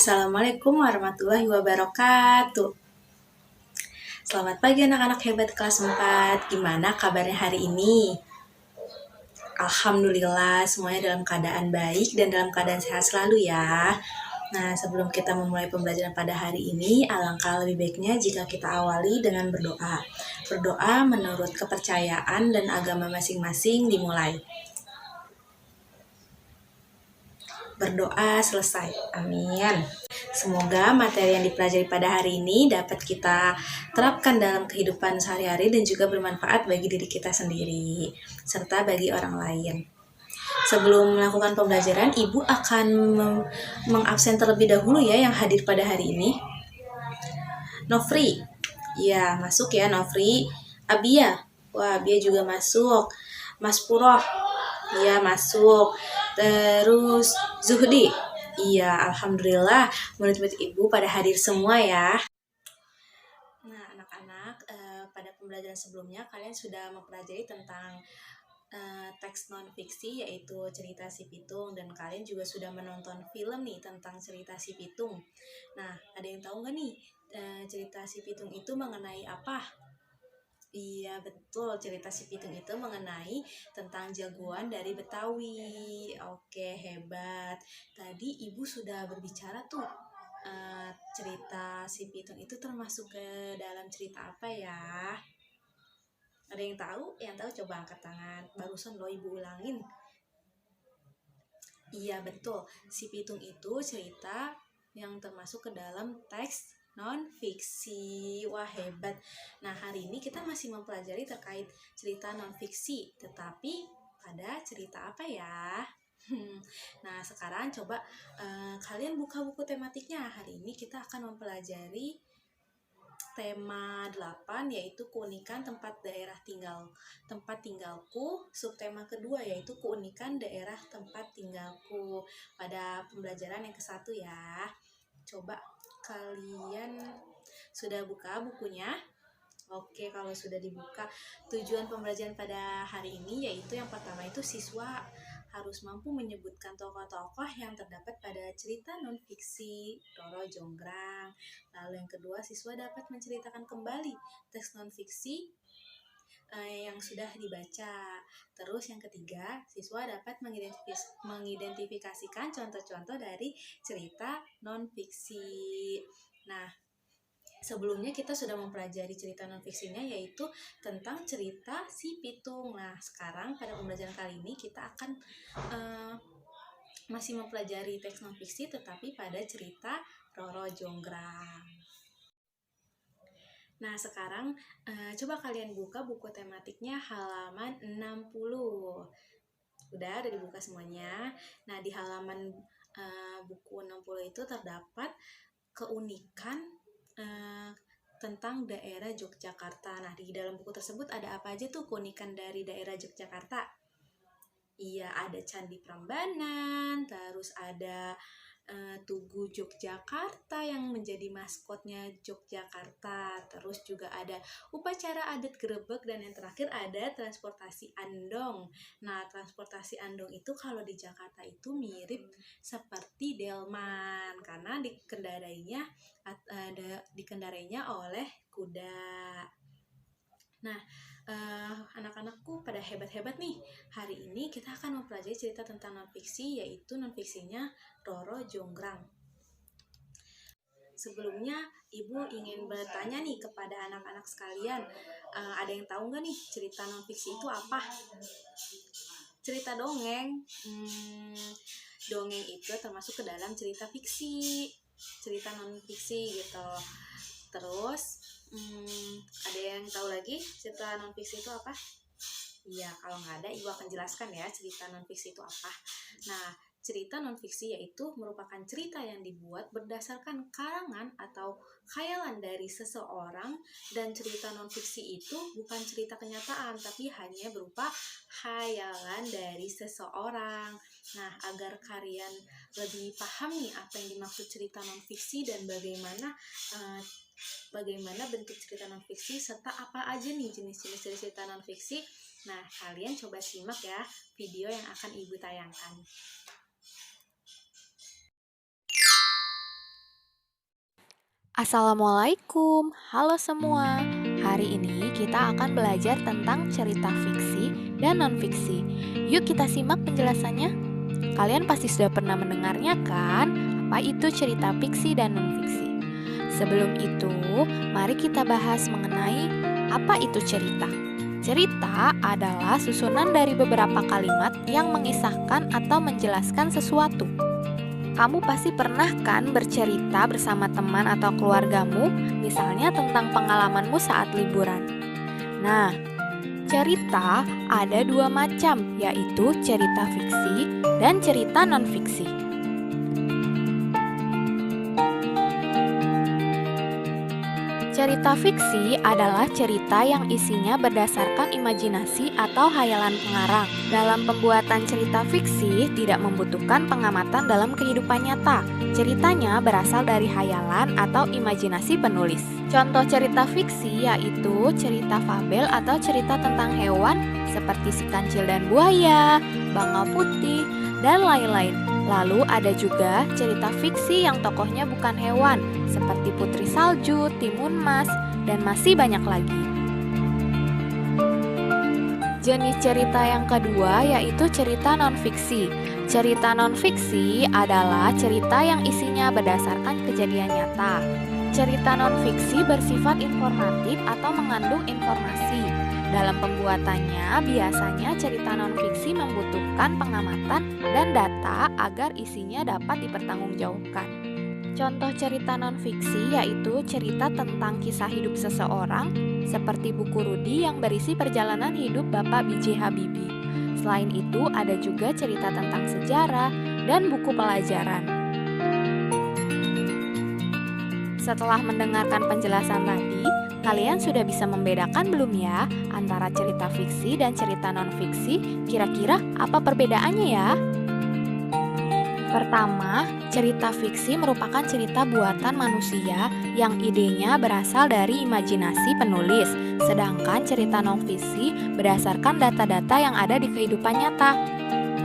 Assalamualaikum warahmatullahi wabarakatuh. Selamat pagi anak-anak hebat kelas 4. Gimana kabarnya hari ini? Alhamdulillah semuanya dalam keadaan baik dan dalam keadaan sehat selalu ya. Nah, sebelum kita memulai pembelajaran pada hari ini, alangkah lebih baiknya jika kita awali dengan berdoa. Berdoa menurut kepercayaan dan agama masing-masing dimulai. Berdoa selesai. Amin. Semoga materi yang dipelajari pada hari ini dapat kita terapkan dalam kehidupan sehari-hari dan juga bermanfaat bagi diri kita sendiri, serta bagi orang lain. Sebelum melakukan pembelajaran, Ibu akan mengabsen terlebih dahulu ya yang hadir pada hari ini. Nofri, ya masuk ya Nofri. Abia, wah Abia juga masuk. Mas Puroh, iya masuk. Terus Zuhdi, iya alhamdulillah murid-murid Ibu pada hadir semua ya. Nah anak-anak, pada pembelajaran sebelumnya kalian sudah mempelajari tentang teks non-fiksi yaitu cerita si Pitung, dan kalian juga sudah menonton film nih tentang cerita si Pitung. Nah ada yang tahu nggak nih cerita si Pitung itu mengenai apa? Iya betul, cerita si Pitung itu mengenai tentang jagoan dari Betawi. Oke, hebat. Tadi Ibu sudah berbicara tuh, cerita si Pitung itu termasuk ke dalam cerita apa ya? Ada yang tahu? Yang tahu coba angkat tangan. Barusan lo Ibu ulangin. Iya betul, si Pitung itu cerita yang termasuk ke dalam teks non-fiksi. Wah hebat. Nah hari ini kita masih mempelajari terkait cerita non-fiksi, tetapi pada cerita apa ya? Nah sekarang coba kalian buka buku tematiknya. Hari ini kita akan mempelajari tema 8 yaitu keunikan tempat tinggalku. Subtema kedua yaitu keunikan daerah tempat tinggalku. Pada pembelajaran yang ke-1 ya. Coba kalian sudah buka bukunya? Oke, kalau sudah dibuka, tujuan pembelajaran pada hari ini yaitu yang pertama itu siswa harus mampu menyebutkan tokoh-tokoh yang terdapat pada cerita non-fiksi Roro Jonggrang. Lalu yang kedua, siswa dapat menceritakan kembali teks non-fiksi yang sudah dibaca. Terus yang ketiga, siswa dapat mengidentifikasikan contoh-contoh dari cerita non-fiksi. Nah, sebelumnya kita sudah mempelajari cerita non-fiksinya yaitu tentang cerita si Pitung. Nah, sekarang pada pembelajaran kali ini kita akan masih mempelajari teks non-fiksi tetapi pada cerita Roro Jonggrang. Nah, sekarang coba kalian buka buku tematiknya halaman 60. Udah dibuka semuanya. Nah, di halaman buku 60 itu terdapat keunikan tentang daerah Yogyakarta. Nah, di dalam buku tersebut ada apa aja tuh keunikan dari daerah Yogyakarta? Iya, ada Candi Prambanan, terus ada Tugu Yogyakarta yang menjadi maskotnya Yogyakarta. Terus juga ada upacara adat Grebek, dan yang terakhir ada transportasi andong. Nah, transportasi andong itu kalau di Jakarta itu mirip seperti delman karena dikendarainya oleh kuda. Nah, anak-anakku pada hebat-hebat nih. Hari ini kita akan mempelajari cerita tentang non-fiksi, yaitu non-fiksinya Roro Jonggrang. Sebelumnya, Ibu ingin bertanya nih kepada anak-anak sekalian, ada yang tahu nggak nih cerita non-fiksi itu apa? Cerita dongeng. Dongeng itu termasuk ke dalam cerita fiksi, cerita non-fiksi gitu. Terus ada yang tahu lagi cerita non-fiksi itu apa? Iya, kalau nggak ada, Ibu akan jelaskan ya cerita non-fiksi itu apa. Nah, cerita non-fiksi yaitu merupakan cerita yang dibuat berdasarkan karangan atau khayalan dari seseorang, dan cerita non-fiksi itu bukan cerita kenyataan, tapi hanya berupa khayalan dari seseorang. Nah, agar kalian lebih paham nih apa yang dimaksud cerita non-fiksi dan bagaimana bentuk cerita non-fiksi serta apa aja nih jenis-jenis cerita non-fiksi. Nah, kalian coba simak ya video yang akan Ibu tayangkan. Assalamualaikum, halo semua. Hari ini kita akan belajar tentang cerita fiksi dan non-fiksi. Yuk kita simak penjelasannya. Kalian pasti sudah pernah mendengarnya kan? Apa itu cerita fiksi dan non-fiksi? Sebelum itu, mari kita bahas mengenai apa itu cerita. Cerita adalah susunan dari beberapa kalimat yang mengisahkan atau menjelaskan sesuatu. Kamu pasti pernah kan bercerita bersama teman atau keluargamu, misalnya tentang pengalamanmu saat liburan. Nah, cerita ada dua macam, yaitu cerita fiksi dan cerita non-fiksi. Cerita fiksi adalah cerita yang isinya berdasarkan imajinasi atau hayalan pengarang. Dalam pembuatan cerita fiksi tidak membutuhkan pengamatan dalam kehidupan nyata. Ceritanya berasal dari hayalan atau imajinasi penulis. Contoh cerita fiksi yaitu cerita fabel atau cerita tentang hewan seperti si kancil dan buaya, bangau putih, dan lain-lain. Lalu ada juga cerita fiksi yang tokohnya bukan hewan, seperti Putri Salju, Timun Mas, dan masih banyak lagi. Jenis cerita yang kedua yaitu cerita non-fiksi. Cerita non-fiksi adalah cerita yang isinya berdasarkan kejadian nyata. Cerita non-fiksi bersifat informatif atau mengandung informasi. Dalam pembuatannya, biasanya cerita non-fiksi membutuhkan pengamatan dan data agar isinya dapat dipertanggungjawabkan. Contoh cerita non-fiksi yaitu cerita tentang kisah hidup seseorang, seperti buku Rudi yang berisi perjalanan hidup Bapak B.J. Habibie. Selain itu, ada juga cerita tentang sejarah dan buku pelajaran. Setelah mendengarkan penjelasan tadi, kalian sudah bisa membedakan belum ya antara cerita fiksi dan cerita non-fiksi? Kira-kira apa perbedaannya ya? Pertama, cerita fiksi merupakan cerita buatan manusia yang idenya berasal dari imajinasi penulis, sedangkan cerita non-fiksi berdasarkan data-data yang ada di kehidupan nyata.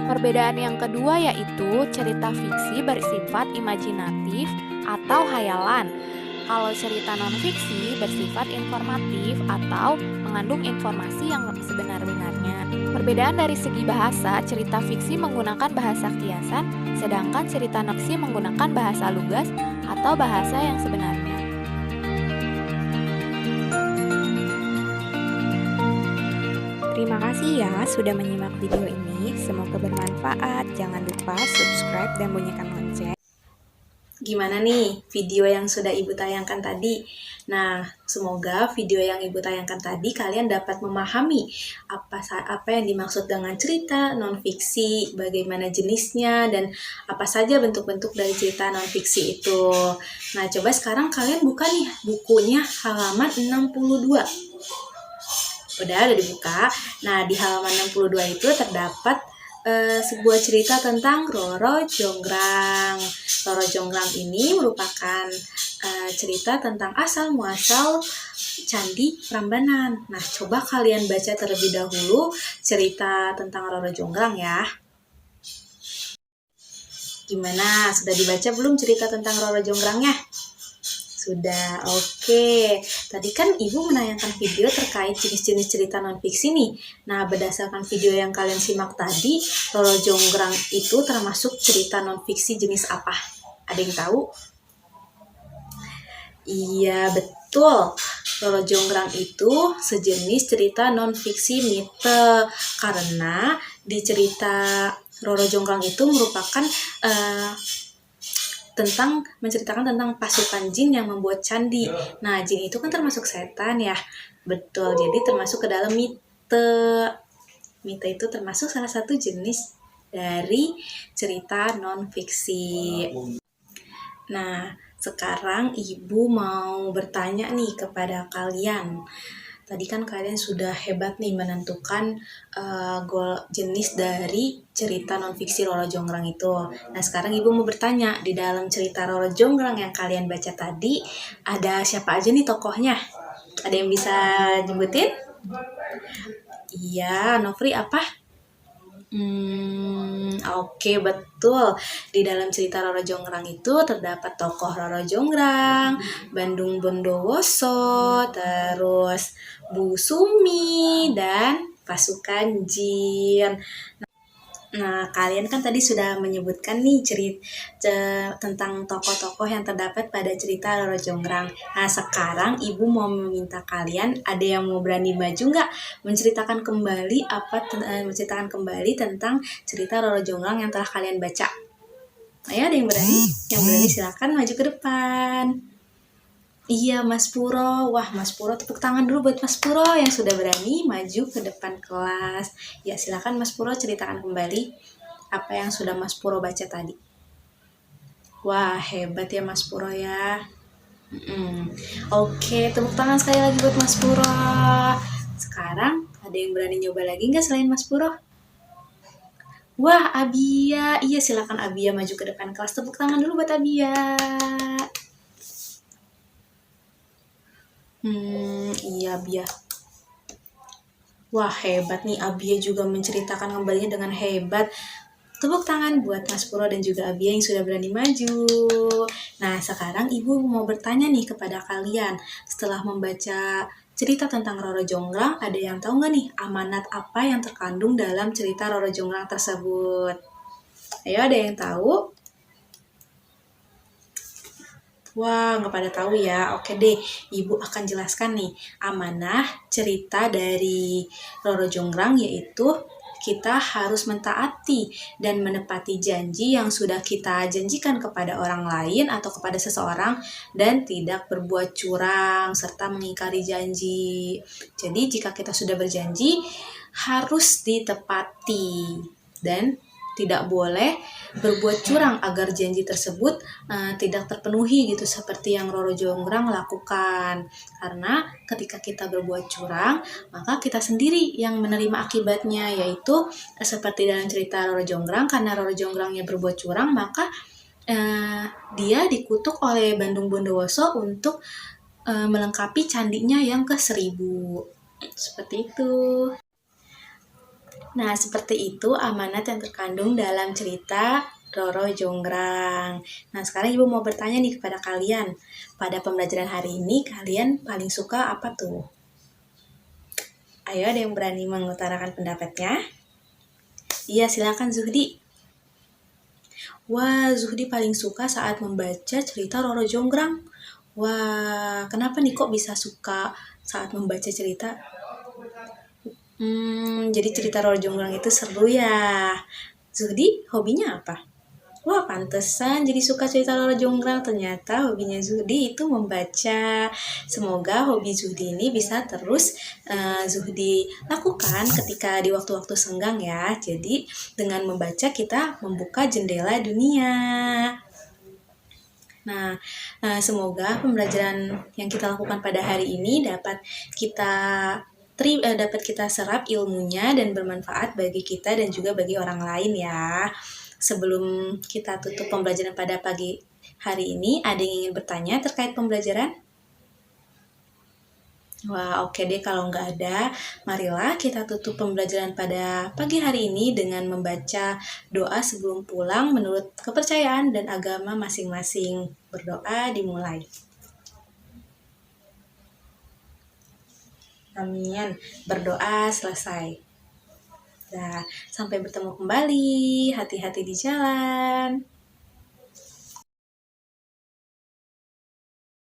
Perbedaan yang kedua yaitu cerita fiksi bersifat imajinatif atau hayalan. Kalau cerita non-fiksi bersifat informatif atau mengandung informasi yang sebenar-benarnya. Perbedaan dari segi bahasa, cerita fiksi menggunakan bahasa kiasan, sedangkan cerita non-fiksi menggunakan bahasa lugas atau bahasa yang sebenarnya. Terima kasih ya sudah menyimak video ini. Semoga bermanfaat. Jangan lupa subscribe dan bunyikan lonceng. Gimana nih video yang sudah Ibu tayangkan tadi? Nah, semoga video yang Ibu tayangkan tadi kalian dapat memahami apa yang dimaksud dengan cerita non-fiksi, bagaimana jenisnya, dan apa saja bentuk-bentuk dari cerita non-fiksi itu. Nah, coba sekarang kalian buka nih bukunya halaman 62. Udah dibuka. Nah, di halaman 62 itu terdapat sebuah cerita tentang Roro Jonggrang. Roro Jonggrang ini merupakan cerita tentang asal muasal Candi Prambanan. Nah, coba kalian baca terlebih dahulu cerita tentang Roro Jonggrang ya. Gimana? Sudah dibaca belum cerita tentang Roro Jonggrangnya? Sudah, oke. Tadi kan Ibu menayangkan video terkait jenis-jenis cerita non-fiksi nih. Nah, berdasarkan video yang kalian simak tadi, Roro Jonggrang itu termasuk cerita non-fiksi jenis apa? Ada yang tahu? Iya, betul. Roro Jonggrang itu sejenis cerita non-fiksi mite. Karena di cerita Roro Jonggrang itu merupakan menceritakan tentang pasukan jin yang membuat candi. Nah, jin itu kan termasuk setan ya. Betul, jadi termasuk ke dalam mite. Mite itu termasuk salah satu jenis dari cerita non-fiksi. Nah, sekarang Ibu mau bertanya nih kepada kalian. Tadi kan kalian sudah hebat nih menentukan jenis dari cerita non-fiksi Roro Jonggrang itu. Nah, sekarang Ibu mau bertanya, di dalam cerita Roro Jonggrang yang kalian baca tadi, ada siapa aja nih tokohnya? Ada yang bisa nyebutin? Iya, Nofri apa? Oke, betul. Di dalam cerita Roro Jonggrang itu terdapat tokoh Roro Jonggrang, Bandung Bondowoso, terus Bu Sumi, dan pasukan jin. Nah, kalian kan tadi sudah menyebutkan nih tentang tokoh-tokoh yang terdapat pada cerita Roro Jonggrang. Nah, sekarang Ibu mau meminta kalian, ada yang mau berani maju nggak menceritakan kembali tentang cerita Roro Jonggrang yang telah kalian baca? Ayo, ada yang berani? Yang berani silakan maju ke depan. Iya, Mas Puro. Wah, Mas Puro, tepuk tangan dulu buat Mas Puro yang sudah berani maju ke depan kelas. Ya, silakan Mas Puro ceritakan kembali apa yang sudah Mas Puro baca tadi. Wah, hebat ya Mas Puro ya. Oke, tepuk tangan sekali lagi buat Mas Puro. Sekarang ada yang berani nyoba lagi nggak selain Mas Puro? Wah, Abia. Iya, silakan Abia maju ke depan kelas. Tepuk tangan dulu buat Abia. Iya, Abia. Wah, hebat nih, Abia juga menceritakan kembalinya dengan hebat. Tepuk tangan buat Mas Puro dan juga Abia yang sudah berani maju. Nah, sekarang Ibu mau bertanya nih kepada kalian. Setelah membaca cerita tentang Roro Jonggrang, ada yang tahu nggak nih amanat apa yang terkandung dalam cerita Roro Jonggrang tersebut? Ayo, ada yang tahu? Wah, nggak pada tahu ya. Oke deh, Ibu akan jelaskan nih. Amanah cerita dari Roro Jonggrang yaitu kita harus mentaati dan menepati janji yang sudah kita janjikan kepada orang lain atau kepada seseorang dan tidak berbuat curang serta mengingkari janji. Jadi jika kita sudah berjanji harus ditepati dan tidak boleh berbuat curang agar janji tersebut tidak terpenuhi gitu seperti yang Roro Jonggrang lakukan. Karena ketika kita berbuat curang, maka kita sendiri yang menerima akibatnya, yaitu seperti dalam cerita Roro Jonggrang, karena Roro Jonggrangnya berbuat curang, maka dia dikutuk oleh Bandung Bondowoso untuk melengkapi candinya yang ke-1000. Seperti itu. Nah, seperti itu amanat yang terkandung dalam cerita Roro Jonggrang. Nah, sekarang Ibu mau bertanya nih kepada kalian. Pada pembelajaran hari ini, kalian paling suka apa tuh? Ayo, ada yang berani mengutarakan pendapatnya? Iya, silakan Zuhdi. Wah, Zuhdi paling suka saat membaca cerita Roro Jonggrang. Wah, kenapa nih kok bisa suka saat membaca cerita? Jadi cerita Roro Jonggrang itu seru ya. Zuhdi, hobinya apa? Wah, pantesan jadi suka cerita Roro Jonggrang. Ternyata hobinya Zuhdi itu membaca. Semoga hobi Zuhdi ini bisa terus Zuhdi lakukan ketika di waktu-waktu senggang ya. Jadi dengan membaca kita membuka jendela dunia. Nah, semoga pembelajaran yang kita lakukan pada hari ini dapat kita serap ilmunya dan bermanfaat bagi kita dan juga bagi orang lain ya. Sebelum kita tutup pembelajaran pada pagi hari ini, ada yang ingin bertanya terkait pembelajaran? Wah, oke deh kalau nggak ada, marilah kita tutup pembelajaran pada pagi hari ini dengan membaca doa sebelum pulang menurut kepercayaan dan agama masing-masing. Berdoa dimulai. Amin. Berdoa selesai. Nah, sampai bertemu kembali. Hati-hati di jalan.